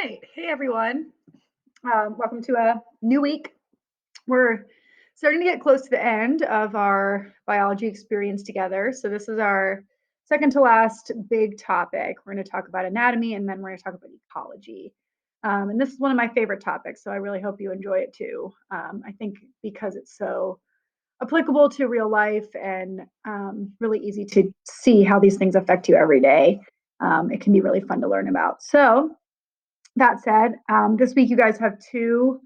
right. Hey, everyone. Welcome to a new week. We're starting to get close to the end of our biology experience together. So, this is our second to last big topic. We're going to talk about anatomy and then we're going to talk about ecology. And this is one of my favorite topics. So, I really hope you enjoy it too. I think because it's so applicable to real life and really easy to see how these things affect you every day. It can be really fun to learn about. So, that said, this week you guys have two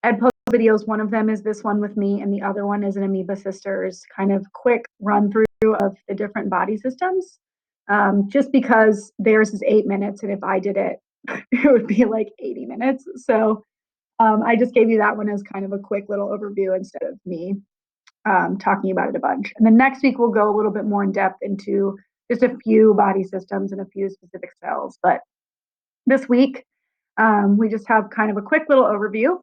Edpuzzle videos. One of them is this one with me, and the other one is an Amoeba Sisters kind of quick run through of the different body systems. Just because theirs is 8 minutes, and if I did it, it would be like 80 minutes. So I just gave you that one as kind of a quick little overview instead of me talking about it a bunch. And then next week we'll go a little bit more in depth into just a few body systems and a few specific cells. But this week, we just have kind of a quick little overview.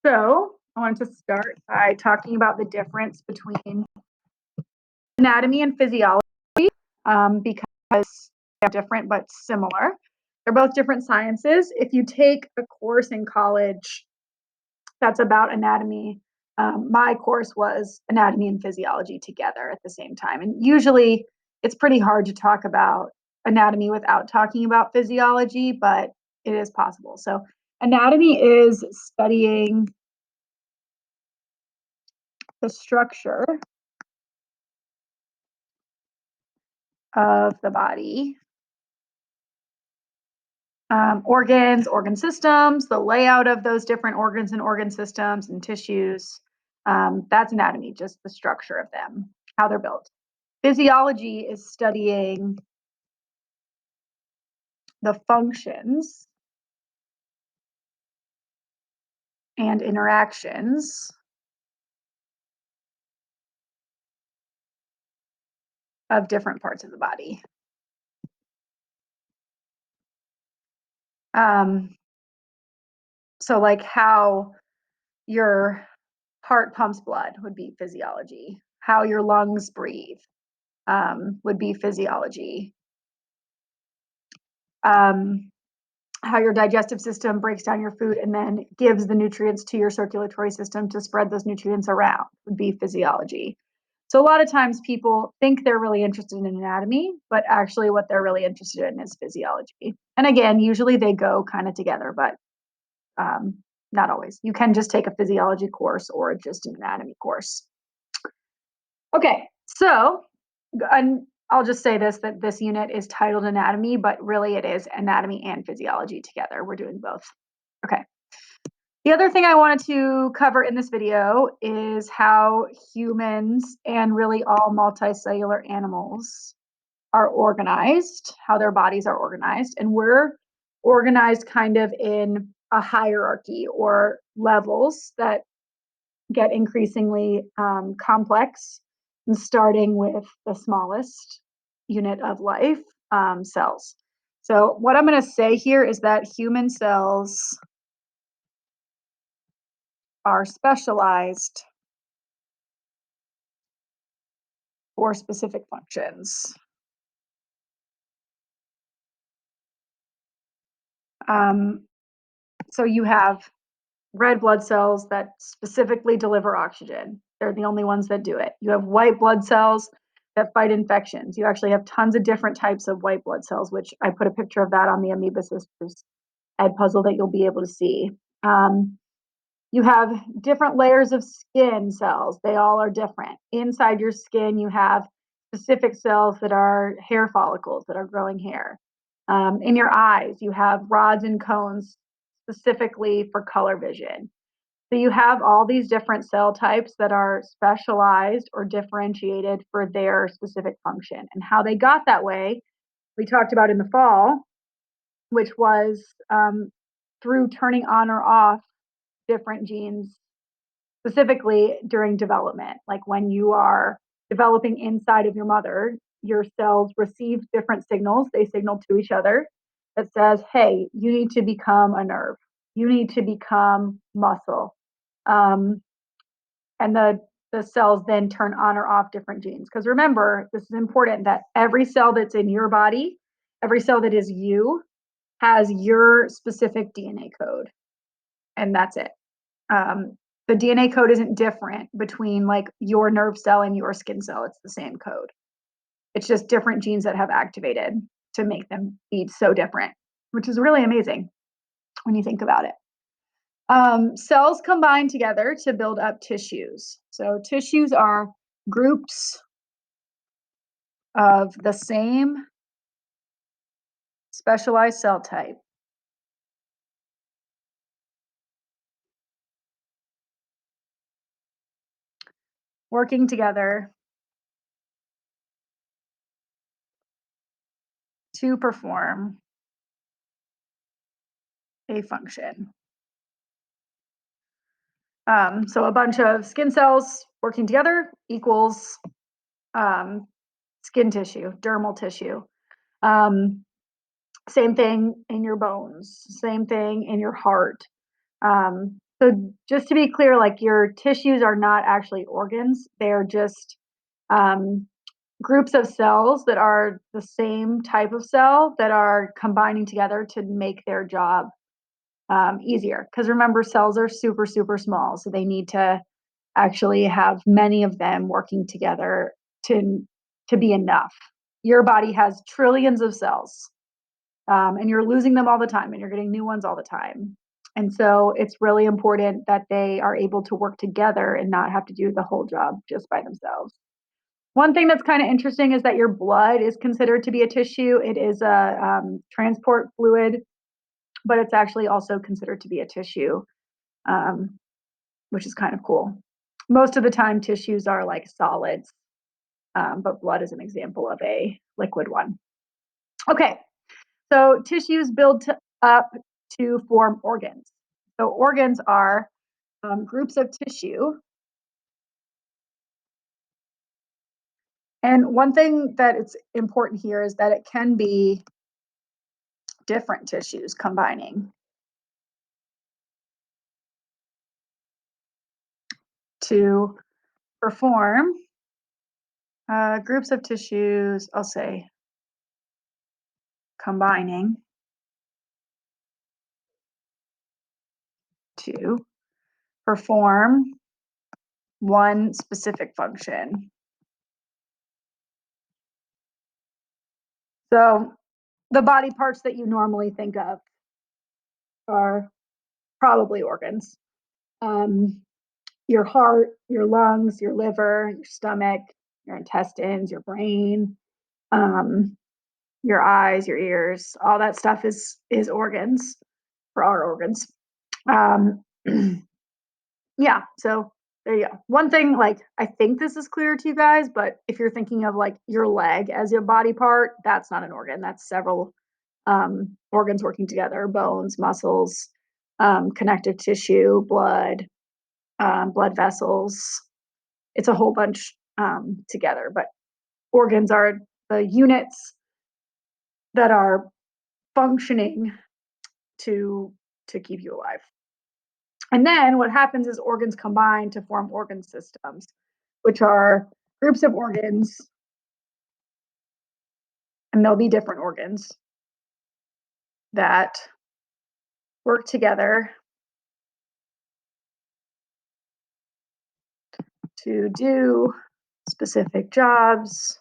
So I wanted to start by talking about the difference between anatomy and physiology because they're different but similar. They're both different sciences. If you take a course in college that's about anatomy, my course was anatomy and physiology together at the same time. And usually it's pretty hard to talk about anatomy without talking about physiology, but it is possible. So, anatomy is studying the structure of the body, organs, organ systems, the layout of those different organs and organ systems and tissues. That's anatomy, just the structure of them, how they're built. Physiology is studying the functions and interactions of different parts of the body. So like how your heart pumps blood would be physiology. How your lungs breathe would be physiology. How your digestive system breaks down your food and then gives the nutrients to your circulatory system to spread those nutrients around would be physiology. So a lot of times people think they're really interested in anatomy, but actually what they're really interested in is physiology. And again, usually they go kind of together, but not always. You can just take a physiology course or just an anatomy course. Okay, so I'll just say this, that this unit is titled anatomy, but really it is anatomy and physiology together. We're doing both. Okay. The other thing I wanted to cover in this video is how humans and really all multicellular animals are organized, how their bodies are organized. And we're organized kind of in a hierarchy or levels that get increasingly complex, and starting with the smallest unit of life, cells. So what I'm going to say here is that human cells are specialized for specific functions. So you have red blood cells that specifically deliver oxygen. They're the only ones that do it. You have white blood cells that fight infections. You actually have tons of different types of white blood cells, which I put a picture of that on the Amoeba Sisters Edpuzzle that you'll be able to see. You have different layers of skin cells. They all are different. Inside your skin, you have specific cells that are hair follicles that are growing hair. In your eyes, you have rods and cones specifically for color vision. So you have all these different cell types that are specialized or differentiated for their specific function. And how they got that way, we talked about in the fall, which was through turning on or off different genes, specifically during development. Like when you are developing inside of your mother, your cells receive different signals. They signal to each other that says, hey, you need to become a nerve. You need to become muscle. And the cells then turn on or off different genes. Because remember, this is important that every cell that's in your body, every cell that is you, has your specific DNA code, and that's it. The DNA code isn't different between like your nerve cell and your skin cell. It's the same code. It's just different genes that have activated to make them be so different, which is really amazing when you think about it. Cells combine together to build up tissues. So tissues are groups of the same specialized cell type working together to perform a function. So a bunch of skin cells working together equals skin tissue, dermal tissue. Same thing in your bones, same thing in your heart. So just to be clear, like your tissues are not actually organs. They're just groups of cells that are the same type of cell that are combining together to make their job easier. Because remember, cells are super, super small. So they need to actually have many of them working together to be enough. Your body has trillions of cells, and you're losing them all the time, and you're getting new ones all the time. And so it's really important that they are able to work together and not have to do the whole job just by themselves. One thing that's kind of interesting is that your blood is considered to be a tissue. It is a transport fluid, but it's actually also considered to be a tissue, um, which is kind of cool. Most of the time, tissues are like solids, but blood is an example of a liquid one. Okay, so tissues build up to form organs. So organs are groups of tissue. And one thing that it's important here is that it can be different tissues combining to perform groups of tissues, I'll say combining to perform one specific function. So the body parts that you normally think of are probably organs. Your heart, your lungs, your liver, your stomach, your intestines, your brain, your eyes, your ears, all that stuff is organs for our organs. Um, yeah, so there you go. One thing, like I think this is clear to you guys, but if you're thinking of like your leg as your body part, that's not an organ. That's several organs working together: bones, muscles, connective tissue, blood, blood vessels. It's a whole bunch together, but organs are the units that are functioning to keep you alive. And then what happens is organs combine to form organ systems, which are groups of organs, and there'll be different organs that work together to do specific jobs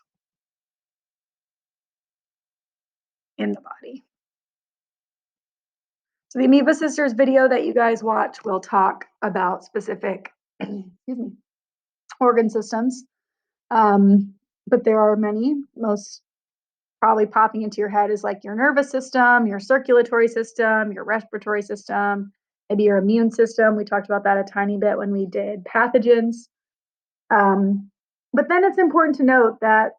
in the body. So the Amoeba Sisters video that you guys watch will talk about specific organ systems, but there are many. Most probably popping into your head is like your nervous system, your circulatory system, your respiratory system, maybe your immune system. We talked about that a tiny bit when we did pathogens. But then it's important to note that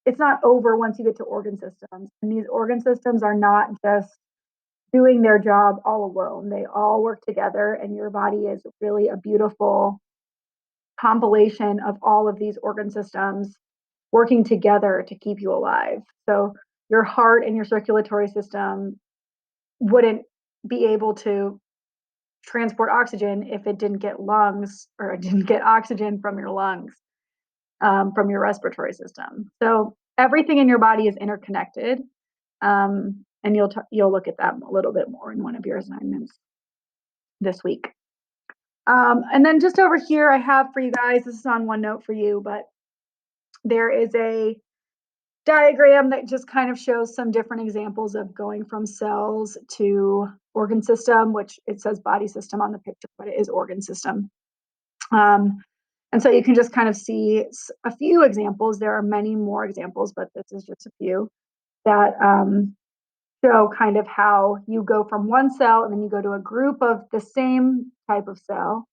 it's not over once you get to organ systems. And these organ systems are not just doing their job all alone. They all work together, and your body is really a beautiful compilation of all of these organ systems working together to keep you alive. So your heart and your circulatory system wouldn't be able to transport oxygen if it didn't get lungs or it didn't get oxygen from your lungs, from your respiratory system. So everything in your body is interconnected. and you'll look at that a little bit more in one of your assignments this week. And then just over here, I have for you guys, this is on OneNote for you, but there is a diagram that just kind of shows some different examples of going from cells to organ system, which it says body system on the picture, but it is organ system. And so you can just kind of see a few examples. There are many more examples, but this is just a few that show kind of how you go from one cell and then you go to a group of the same type of cell.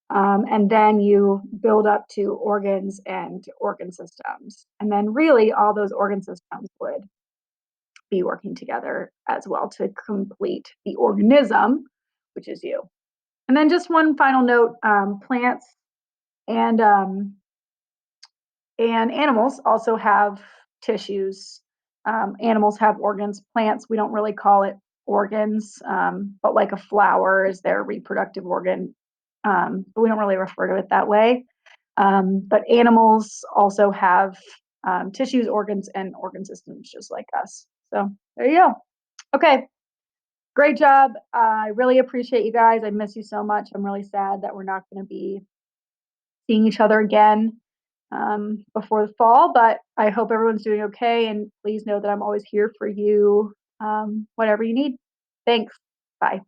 And then you build up to organs and organ systems. And then really all those organ systems would be working together as well to complete the organism, which is you. And then just one final note, plants and animals also have tissues. Animals have organs. Plants, we don't really call it organs, but like a flower is their reproductive organ. But we don't really refer to it that way. But animals also have tissues, organs, and organ systems just like us. So there you go. Okay, great job. I really appreciate you guys. I miss you so much. I'm really sad that we're not going to be seeing each other again before the fall, but I hope everyone's doing okay. And please know that I'm always here for you, whatever you need. Thanks. Bye.